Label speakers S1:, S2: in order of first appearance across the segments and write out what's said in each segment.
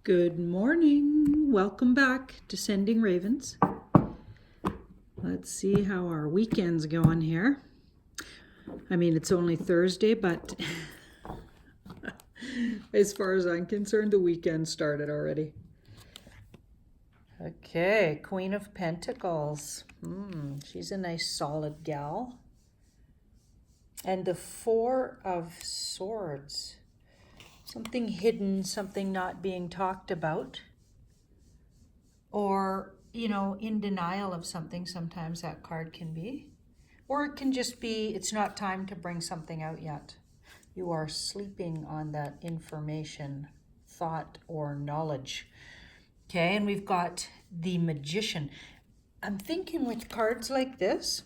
S1: Good morning. Welcome back to Sending Ravens. Let's see how our weekend's going here. I mean, it's only Thursday, but as far as I'm concerned, the weekend started already. Okay, Queen of Pentacles. She's a nice solid gal. And the Four of Swords. Something hidden, something not being talked about. Or, in denial of something, sometimes that card can be. Or it can just be, it's not time to bring something out yet. You are sleeping on that information, thought, or knowledge. Okay, and we've got the Magician. I'm thinking with cards like this,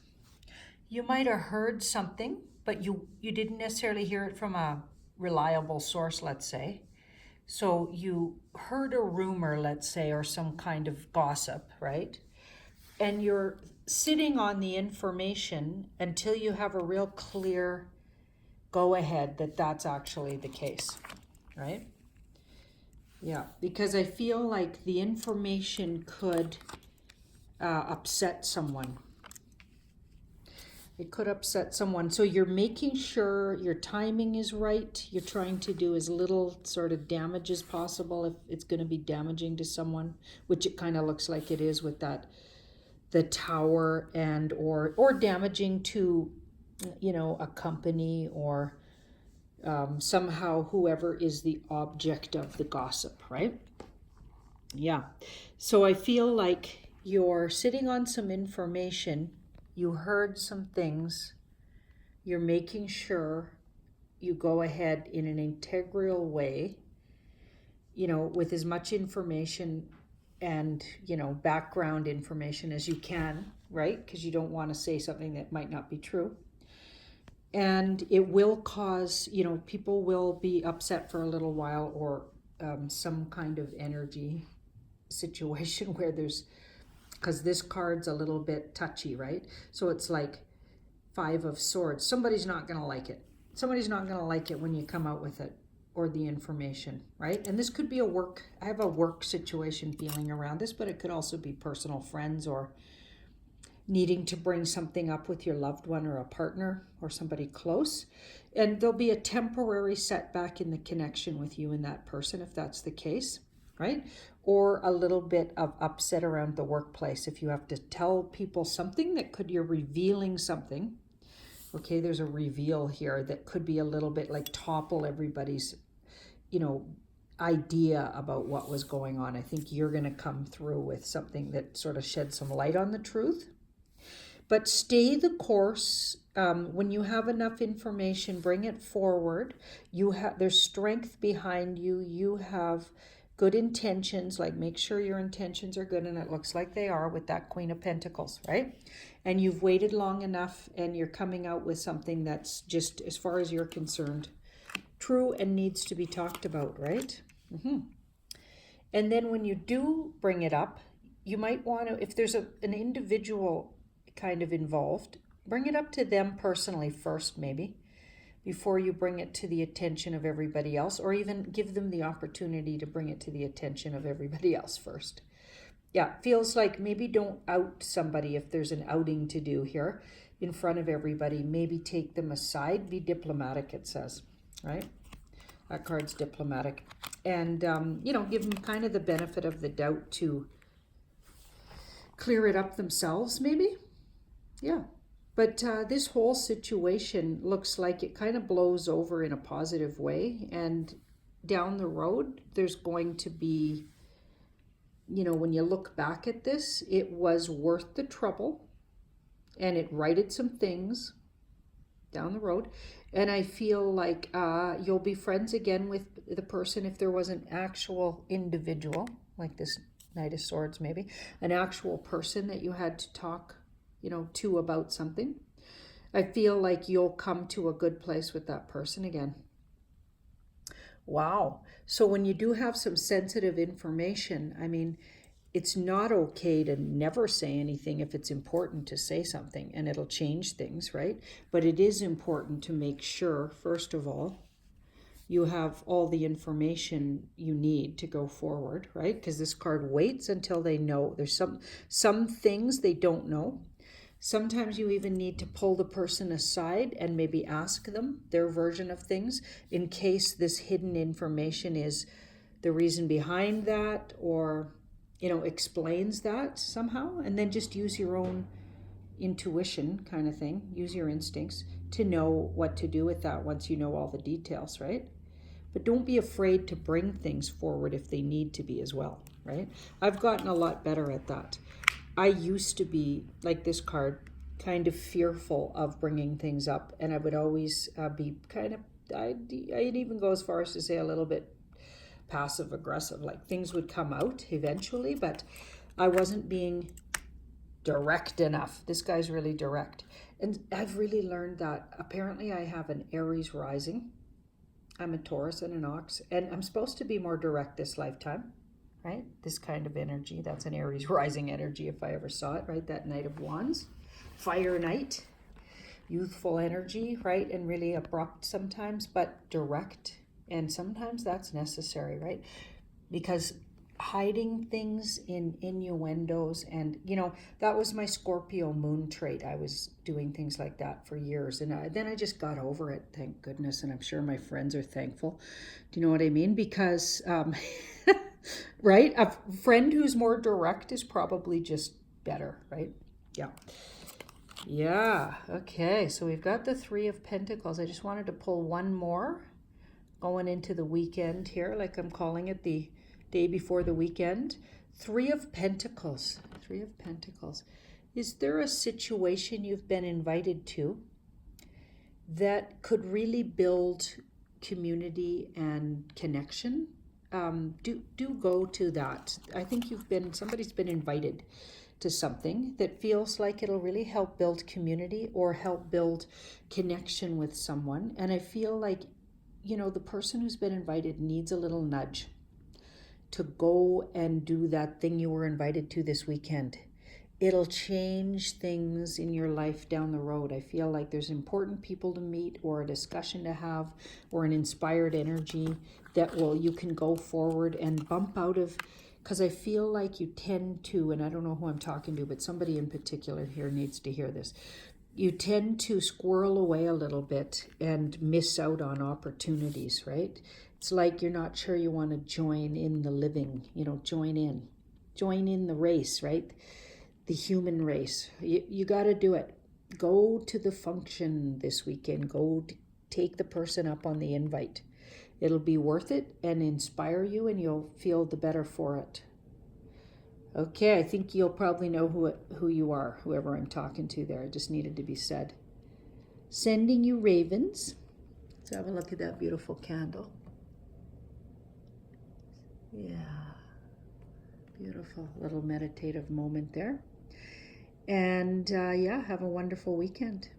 S1: you might have heard something, but you didn't necessarily hear it from a reliable source, let's say. So you heard a rumor, let's say, or some kind of gossip, right? And you're sitting on the information until you have a real clear go-ahead that that's actually the case, right? Yeah, because I feel like the information could upset someone. It could upset someone. So you're making sure your timing is right. You're trying to do as little sort of damage as possible if it's going to be damaging to someone, which it kind of looks like it is with that, the Tower, and or damaging to, a company or somehow whoever is the object of the gossip, right? Yeah. So I feel like you're sitting on some information. You heard some things. You're making sure you go ahead in an integral way, with as much information and, background information as you can, right? Because you don't want to say something that might not be true. And it will cause, people will be upset for a little while, or some kind of energy situation where there's, because this card's a little bit touchy, right? So it's like Five of Swords. Somebody's not going to like it. Somebody's not going to like it when you come out with it or the information, right? And this could be I have a work situation feeling around this, but it could also be personal friends or needing to bring something up with your loved one or a partner or somebody close. And there'll be a temporary setback in the connection with you and that person if that's the case, right? Or a little bit of upset around the workplace if you have to tell people something that you're revealing something. Okay, there's a reveal here that could be a little bit like topple everybody's, idea about what was going on. I think you're going to come through with something that sort of sheds some light on the truth. But stay the course. When you have enough information, bring it forward. There's strength behind you. You have good intentions, like make sure your intentions are good, and it looks like they are with that Queen of Pentacles, right? And you've waited long enough, and you're coming out with something that's just, as far as you're concerned, true and needs to be talked about, right? And then when you do bring it up, you might want to, if there's an individual kind of involved, bring it up to them personally first, maybe, before you bring it to the attention of everybody else, or even give them the opportunity to bring it to the attention of everybody else first. Yeah, feels like maybe don't out somebody if there's an outing to do here in front of everybody. Maybe take them aside, be diplomatic, it says, right? That card's diplomatic. And, give them kind of the benefit of the doubt to clear it up themselves, maybe. Yeah. But this whole situation looks like it kind of blows over in a positive way. And down the road, there's going to be, when you look back at this, it was worth the trouble. And it righted some things down the road. And I feel like you'll be friends again with the person if there was an actual individual, like this Knight of Swords maybe, an actual person that you had to talk to about something. I feel like you'll come to a good place with that person again. Wow. So when you do have some sensitive information, I mean, it's not okay to never say anything if it's important to say something, and it'll change things, right? But it is important to make sure, first of all, you have all the information you need to go forward, right? Because this card waits until they know. There's some things they don't know. Sometimes you even need to pull the person aside and maybe ask them their version of things in case this hidden information is the reason behind that, or, you know, explains that somehow. And then just use your own intuition kind of thing. Use your instincts to know what to do with that once you know all the details, right? But don't be afraid to bring things forward if they need to be as well, right? I've gotten a lot better at that. I used to be, like this card, kind of fearful of bringing things up, and I would always be kind of, I'd even go as far as to say a little bit passive aggressive, like things would come out eventually, but I wasn't being direct enough. This guy's really direct. And I've really learned that apparently I have an Aries rising. I'm a Taurus and an Ox, and I'm supposed to be more direct this lifetime, right? This kind of energy, that's an Aries rising energy if I ever saw it, right? That Knight of Wands, fire knight, youthful energy, right? And really abrupt sometimes, but direct. And sometimes that's necessary, right? Because hiding things in innuendos, and you know, that was my Scorpio moon trait. I was doing things like that for years, and then I just got over it, thank goodness. And I'm sure my friends are thankful. Do you know what I mean? Because right, a friend who's more direct is probably just better, right? Yeah, okay, so we've got the Three of Pentacles. I just wanted to pull one more going into the weekend here, like I'm calling it, the day before the weekend. Three of Pentacles. Three of Pentacles. Is there a situation you've been invited to that could really build community and connection? Do go to that. I think somebody's been invited to something that feels like it'll really help build community or help build connection with someone. And I feel like, you know, the person who's been invited needs a little nudge to go and do that thing you were invited to this weekend. It'll change things in your life down the road. I feel like there's important people to meet, or a discussion to have, or an inspired energy that you can go forward and bump out of, because I feel like you tend to, and I don't know who I'm talking to, but somebody in particular here needs to hear this. You tend to squirrel away a little bit and miss out on opportunities, right? It's like you're not sure you want to join in the living, you know, join in the race, right? The human race. You got to do it. Go to the function this weekend. Go take the person up on the invite. It'll be worth it and inspire you, and you'll feel the better for it. Okay, I think you'll probably know who you are, whoever I'm talking to there. It just needed to be said. Sending you ravens. Let's have a look at that beautiful candle. Yeah, beautiful little meditative moment there. And yeah, have a wonderful weekend.